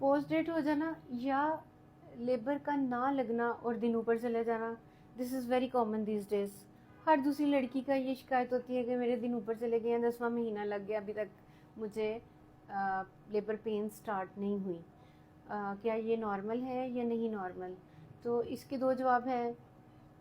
Post date हो जाना या लेबर का ना लगना और दिन ऊपर चले जाना, this is very common these days. हर दूसरी लड़की का ये शिकायत होती है कि मेरे दिन ऊपर चले गए हैं, 10वां महीना लग गया, अभी तक मुझे लेबर पेन स्टार्ट नहीं हुई। क्या ये नॉर्मल है या नहीं नॉर्मल? तो इसके दो जवाब हैं,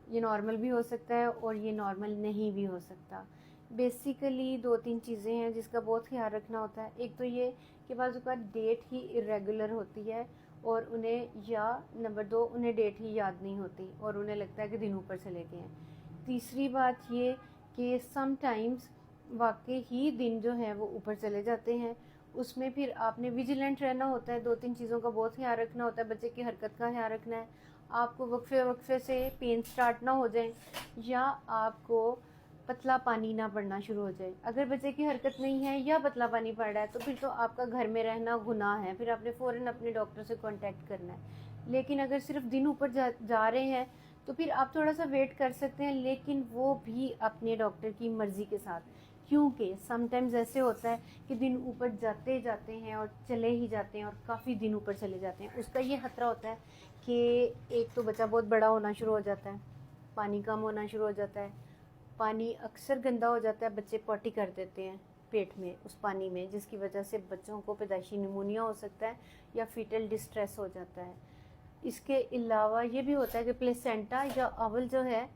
ये नॉर्मल भी हो सकता है और ये नॉर्मल नहीं भी हो सकता। बेसिकली 2-3 चीज़ें हैं जिसका बहुत ख्याल रखना होता है। एक तो ये कि बाज़ का डेट ही इरेगुलर होती है और उन्हें, या नंबर 2 उन्हें डेट ही याद नहीं होती और उन्हें लगता है कि दिन ऊपर चले गए हैं। तीसरी बात ये कि समटाइम्स वाकई ही दिन जो है वो ऊपर चले जाते हैं, उसमें फिर आपने विजिलेंट रहना होता है, 2-3 चीज़ों का बहुत ख्याल रखना होता है। बच्चे की हरकत का ख्याल रखना है, आपको वक्फे वक्फे से पेन स्टार्ट ना हो जाए या आपको पतला पानी ना पड़ना शुरू हो जाए। अगर बच्चे की हरकत नहीं है या पतला पानी पड़ रहा है तो फिर तो आपका घर में रहना गुनाह है, फिर आपने फ़ौरन अपने डॉक्टर से कांटेक्ट करना है। लेकिन अगर सिर्फ दिन ऊपर जा रहे हैं तो फिर आप थोड़ा सा वेट कर सकते हैं, लेकिन वो भी अपने डॉक्टर की मर्ज़ी के साथ, क्योंकि समटाइम्स ऐसे होता है कि दिन ऊपर जाते जाते हैं और चले ही जाते हैं और काफ़ी दिन ऊपर चले जाते हैं। उसका ये खतरा होता है कि एक तो बच्चा बहुत बड़ा होना शुरू हो जाता है, पानी कम होना शुरू हो जाता है, पानी अक्सर गंदा हो जाता है, बच्चे पॉटी कर देते हैं पेट में उस पानी में, जिसकी वजह से बच्चों को पैदाइशी निमोनिया हो सकता है या फीटल डिस्ट्रेस हो जाता है। इसके अलावा ये भी होता है कि प्लेसेंटा या अवल जो है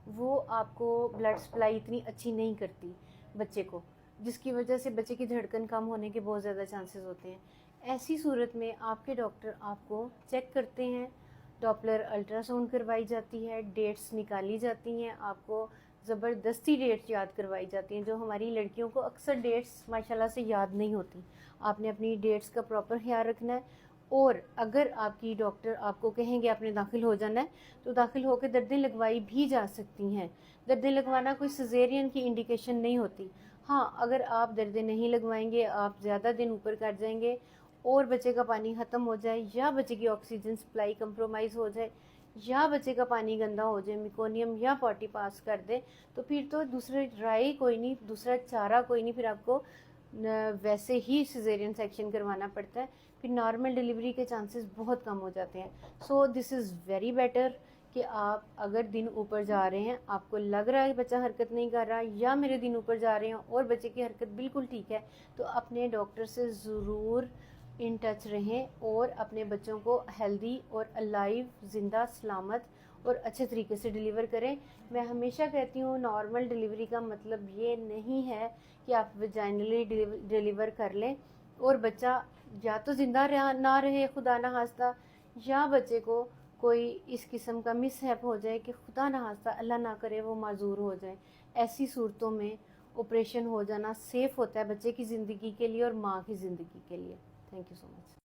वो आपको ब्लड सप्लाई इतनी अच्छी नहीं करती बच्चे को, जिसकी वजह से बच्चे की धड़कन कम होने के बहुत ज़्यादा चांसेस होते हैं। ऐसी सूरत में आपके डॉक्टर आपको चेक करते हैं, डॉपलर अल्ट्रासाउंड करवाई जाती है, डेट्स निकाली जाती हैं, आपको ज़बरदस्ती डेट्स याद करवाई जाती हैं, जो हमारी लड़कियों को अक्सर डेट्स माशाल्लाह से याद नहीं होती। आपने अपनी डेट्स का प्रॉपर ख्याल रखना है। और अगर आपकी डॉक्टर आपको कहेंगे आपने दाखिल हो जाना है तो दाखिल होकर दर्दें लगवाई भी जा सकती हैं। दर्दें लगवाना कोई सिजेरियन की इंडिकेशन नहीं होती। हाँ, अगर आप दर्दें नहीं लगवाएंगे, आप ज़्यादा दिन ऊपर कर जाएंगे और बच्चे का पानी ख़त्म हो जाए या बच्चे की ऑक्सीजन सप्लाई कंप्रोमाइज़ हो जाए या बच्चे का पानी गंदा हो जाए, मिकोनियम या पॉटी पास कर दे, तो फिर तो दूसरा राय कोई नहीं, दूसरा चारा कोई नहीं, फिर आपको वैसे ही सिजेरियन सेक्शन करवाना पड़ता है। फिर नॉर्मल डिलीवरी के चांसेस बहुत कम हो जाते हैं। So this is very better कि आप अगर दिन ऊपर जा रहे हैं, आपको लग रहा है बच्चा हरकत नहीं कर रहा या मेरे दिन ऊपर जा रहे हैं और बच्चे की हरकत बिल्कुल ठीक है, तो अपने डॉक्टर से ज़रूर इन टच रहें और अपने बच्चों को हेल्दी और अलाइव, ज़िंदा सलामत और अच्छे तरीके से डिलीवर करें। मैं हमेशा कहती हूँ नॉर्मल डिलीवरी का मतलब ये नहीं है कि आप वजाइनली डिलीवर कर लें और बच्चा या तो ज़िंदा ना रहे खुदा ना खास्ता, या बच्चे को कोई इस किस्म का मिसहैप हो जाए कि खुदा ना खास्ता अल्लाह ना करे वो माजूर हो जाए। ऐसी सूरतों में ऑपरेशन हो जाना सेफ़ होता है बच्चे की ज़िंदगी के लिए और माँ की ज़िंदगी के लिए। Thank you so much.